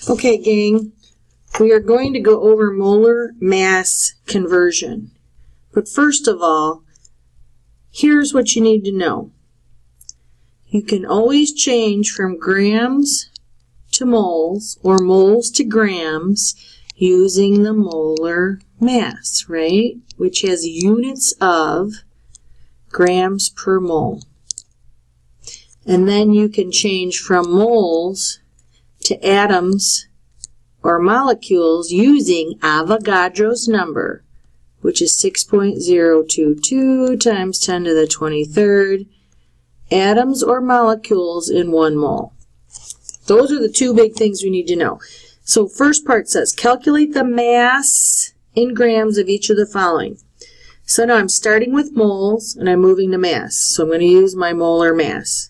Okay, gang, we are going to go over molar mass conversion. But first of all, here's what you need to know. You can always change from grams to moles or moles to grams using the molar mass, right? Which has units of grams per mole. And then you can change from moles to atoms or molecules using Avogadro's number, which is 6.022 times 10 to the 23rd atoms or molecules in 1 mole. Those are the two big things we need to know. So first part says, calculate the mass in grams of each of the following. So now I'm starting with moles and I'm moving to mass. So I'm going to use my molar mass.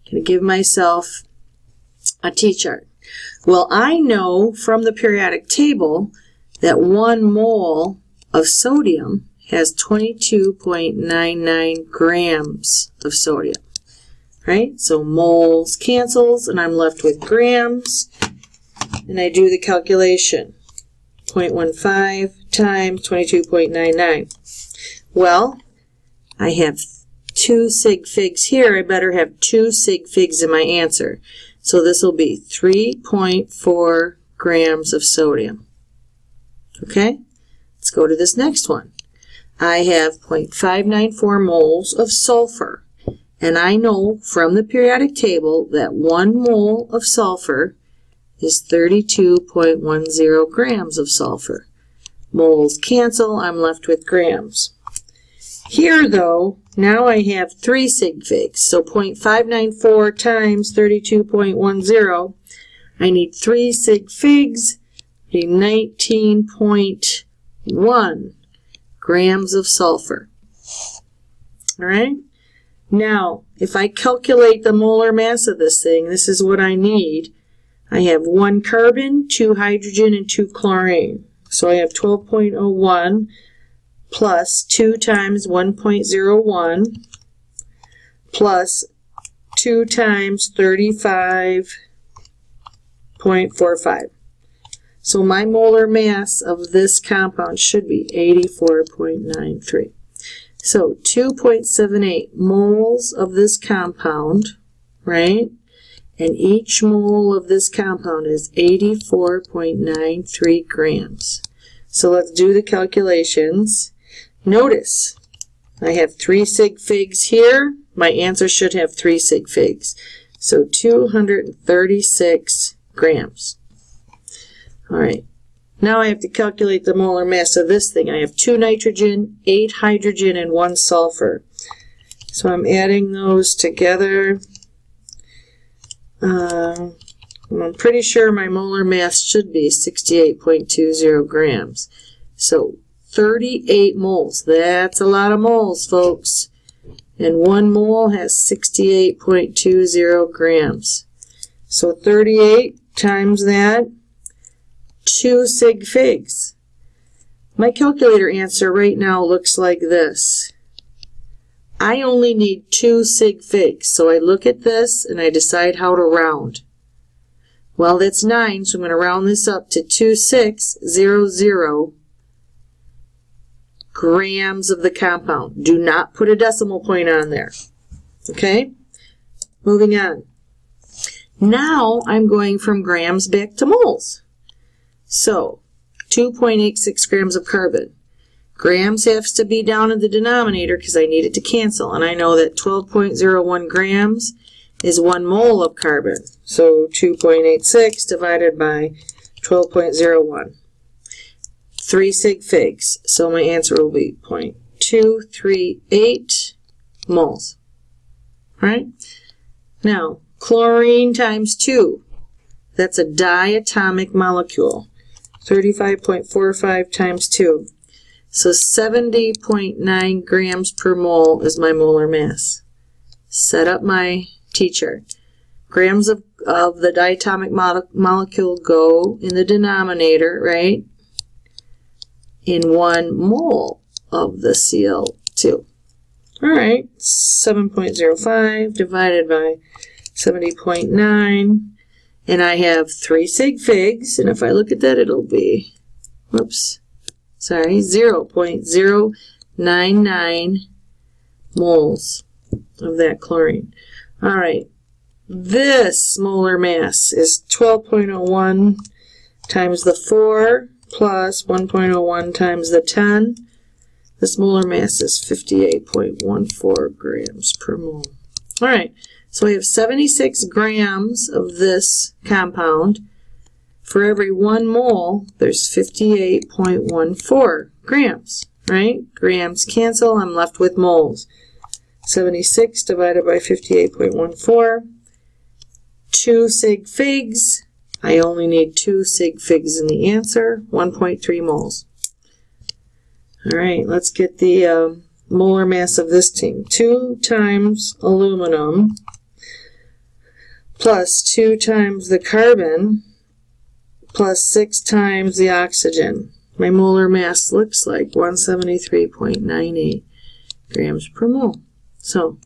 I'm going to give myself a T-chart. Well, I know from the periodic table that 1 mole of sodium has 22.99 grams of sodium. Right? So moles cancels and I'm left with grams. And I do the calculation. 0.15 times 22.99. Well, I have 2 sig figs here. I better have 2 sig figs in my answer. So this will be 3.4 grams of sodium. Okay? Let's go to this next one. I have 0.594 moles of sulfur. And I know from the periodic table that 1 mole of sulfur is 32.10 grams of sulfur. Moles cancel, I'm left with grams. Here though, now I have 3 sig figs. So 0.594 times 32.10, I need 3 sig figs, 19.1 grams of sulfur. Alright? Now, if I calculate the molar mass of this thing, this is what I need. I have 1 carbon, 2 hydrogen, and 2 chlorine. So I have 12.01 plus 2 times 1.01 plus 2 times 35.45. So my molar mass of this compound should be 84.93. So 2.78 moles of this compound, right? And each mole of this compound is 84.93 grams. So let's do the calculations. Notice, I have 3 sig figs here. My answer should have 3 sig figs. So 236 grams. All right. Now I have to calculate the molar mass of this thing. I have 2 nitrogen, 8 hydrogen, and 1 sulfur. So I'm adding those together. I'm pretty sure my molar mass should be 68.20 grams. So 38 moles. That's a lot of moles, folks. And 1 mole has 68.20 grams. So 38 times that, 2 sig figs. My calculator answer right now looks like this. I only need 2 sig figs, so I look at this and I decide how to round. Well, that's 9, so I'm going to round this up to 2600 grams of the compound. Do not put a decimal point on there. Okay? Moving on. Now I'm going from grams back to moles. So, 2.86 grams of carbon. Grams has to be down in the denominator because I need it to cancel. And I know that 12.01 grams is 1 mole of carbon. So 2.86 divided by 12.01. 3 sig figs. So my answer will be 0.238 moles. Alright? Now, chlorine times 2. That's a diatomic molecule. 35.45 times 2. So 70.9 grams per mole is my molar mass. Set up my T-chart. Grams of the diatomic molecule go in the denominator, right? In 1 mole of the Cl2. Alright, 7.05 divided by 70.9 And I have 3 sig figs, and if I look at that, it'll be, whoops, sorry, 0.099 moles of that chlorine. All right, this molar mass is 12.01 times the 4 plus 1.01 times the 10. This molar mass is 58.14 grams per mole. All right, so we have 76 grams of this compound. For every 1 mole, there's 58.14 grams, right? Grams cancel, I'm left with moles. 76 divided by 58.14. 2 sig figs. I only need 2 sig figs in the answer, 1.3 moles. All right, let's get the molar mass of this thing. 2 times aluminum plus 2 times the carbon plus 6 times the oxygen. My molar mass looks like 173.98 grams per mole. So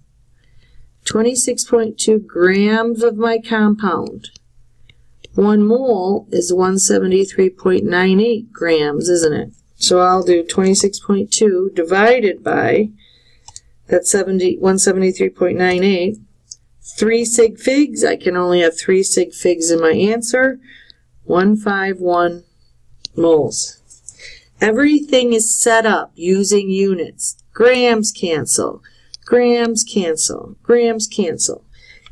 26.2 grams of my compound. 1 mole is 173.98 grams, isn't it? So I'll do 26.2 divided by that 173.98. 3 sig figs, I can only have 3 sig figs in my answer. 151 moles. Everything is set up using units. Grams cancel, grams cancel, grams cancel.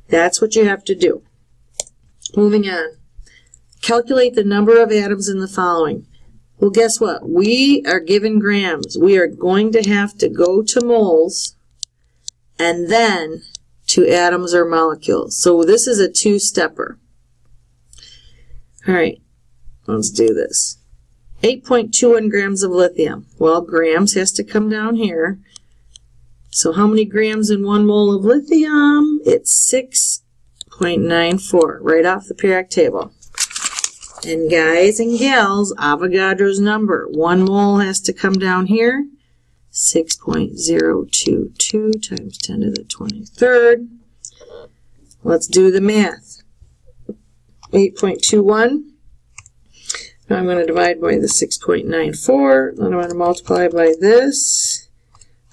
That's what you have to do. Moving on. Calculate the number of atoms in the following. Well, guess what? We are given grams. We are going to have to go to moles and then to atoms or molecules. So this is a 2-stepper. All right, let's do this. 8.21 grams of lithium. Well, grams has to come down here. So how many grams in 1 mole of lithium? It's 6.94, right off the periodic table. And guys and gals, Avogadro's number. 1 mole has to come down here. 6.022 times 10 to the 23rd. Let's do the math. 8.21. Now I'm going to divide by the 6.94. Then I'm going to multiply by this.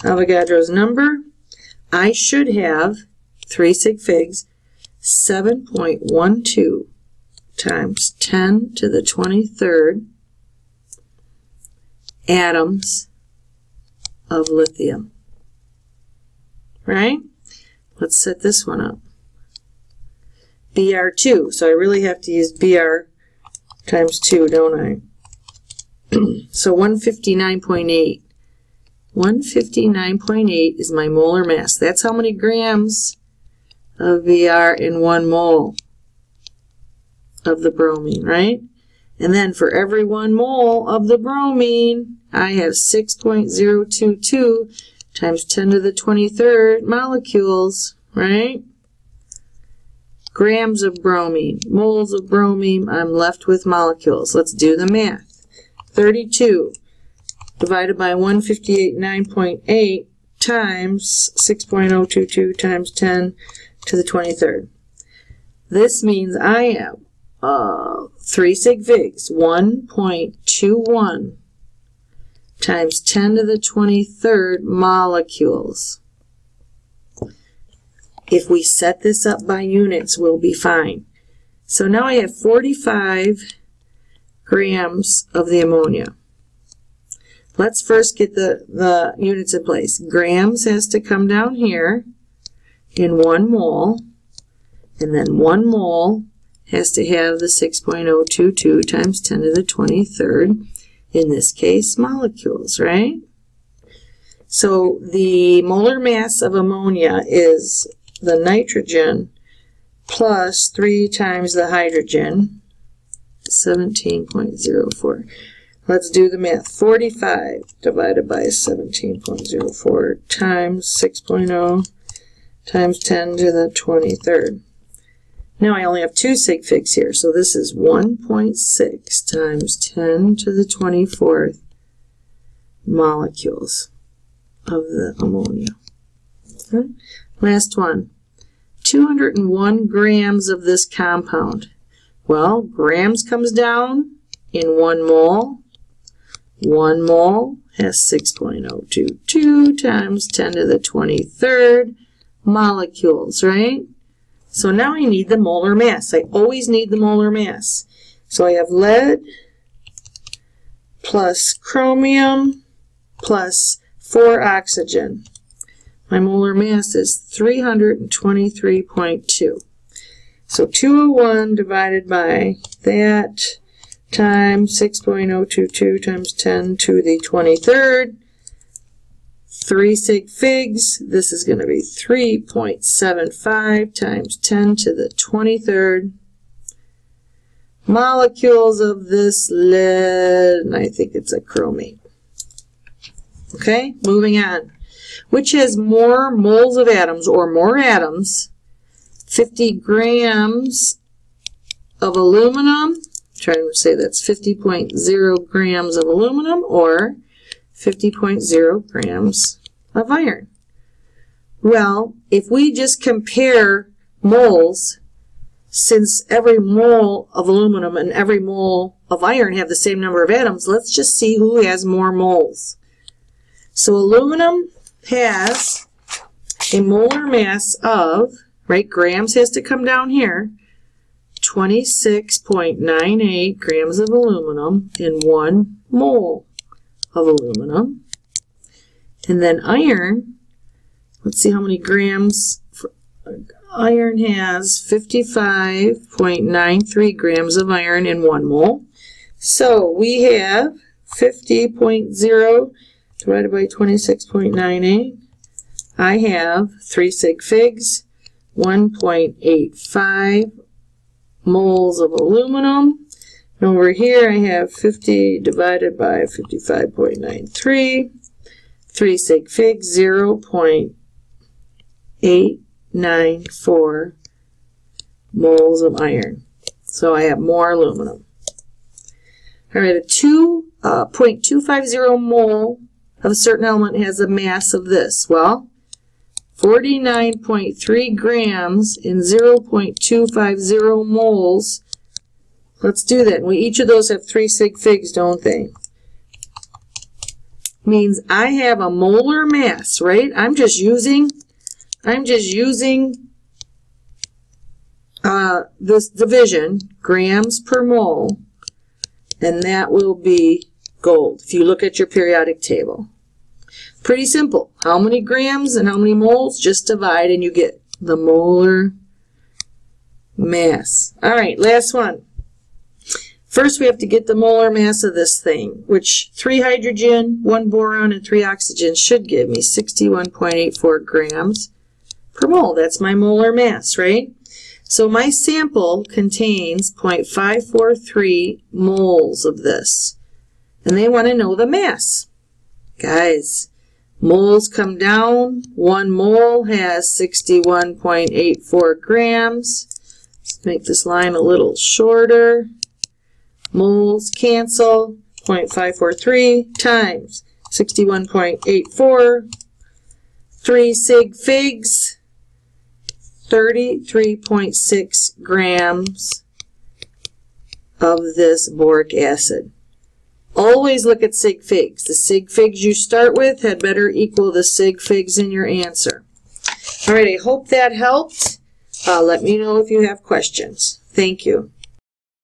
Avogadro's number. I should have 3 sig figs. 7.12 times 10 to the 23rd atoms of lithium. Right? Let's set this one up. Br2. So I really have to use Br times 2, don't I? So 159.8. 159.8 is my molar mass. That's how many grams of Br in 1 mole of the bromine, right? And then for every 1 mole of the bromine, I have 6.022 times 10 to the 23rd molecules, right? Grams of bromine, moles of bromine, I'm left with molecules. Let's do the math. 32 divided by 158.9.8 times 6.022 times 10 to the 23rd. This means I have 3 sig figs, 1.21 times 10 to the 23rd molecules. If we set this up by units, we'll be fine. So now I have 45 grams of the ammonia. Let's first get the units in place. Grams has to come down here in 1 mole, and then 1 mole has to have the 6.022 times 10 to the 23rd, in this case, molecules, right? So the molar mass of ammonia is the nitrogen plus 3 times the hydrogen, 17.04. Let's do the math. 45 divided by 17.04 times 6.0 times 10 to the 23rd. Now I only have 2 sig figs here, so this is 1.6 times 10 to the 24th molecules of the ammonia. Okay. Last one. 201 grams of this compound. Well, grams comes down in 1 mole. 1 mole has 6.022 times 10 to the 23rd molecules, right? So now I need the molar mass. I always need the molar mass. So I have lead plus chromium plus 4 oxygen. My molar mass is 323.2. So 201 divided by that times 6.022 times 10 to the 23rd. 3 sig figs. This is going to be 3.75 times 10 to the 23rd molecules of this lead, and I think it's a chromate. Okay, moving on. Which has more moles of atoms or more atoms? 50 grams of aluminum. Try to say that's 50.0 grams of aluminum or 50.0 grams of iron. Well, if we just compare moles, since every mole of aluminum and every mole of iron have the same number of atoms, let's just see who has more moles. So aluminum has a molar mass of, right, grams has to come down here, 26.98 grams of aluminum in 1 mole of aluminum. And then iron, let's see how many grams. Iron has 55.93 grams of iron in 1 mole. So we have 50.0 divided by 26.98. I have 3 sig figs, 1.85 moles of aluminum. And over here I have 50 divided by 55.93. 3 sig figs, 0.894 moles of iron. So I have more aluminum. All right, a 2.250 mole of a certain element has a mass of this. Well, 49.3 grams in 0.250 moles. Let's do that. Each of those have 3 sig figs, don't they? Means I have a molar mass, right? I'm just using this division, grams per mole, and that will be gold if you look at your periodic table. Pretty simple. How many grams and how many moles? Just divide and you get the molar mass. All right, last one. First we have to get the molar mass of this thing, which 3 hydrogen, 1 boron, and 3 oxygen should give me 61.84 grams per mole. That's my molar mass, right? So my sample contains 0.543 moles of this. And they want to know the mass. Guys, moles come down. 1 mole has 61.84 grams. Let's make this line a little shorter. Moles cancel. 0.543 times 61.84. 3 sig figs. 33.6 grams of this boric acid. Always look at sig figs. The sig figs you start with had better equal the sig figs in your answer. All right, I hope that helped. Let me know if you have questions. Thank you.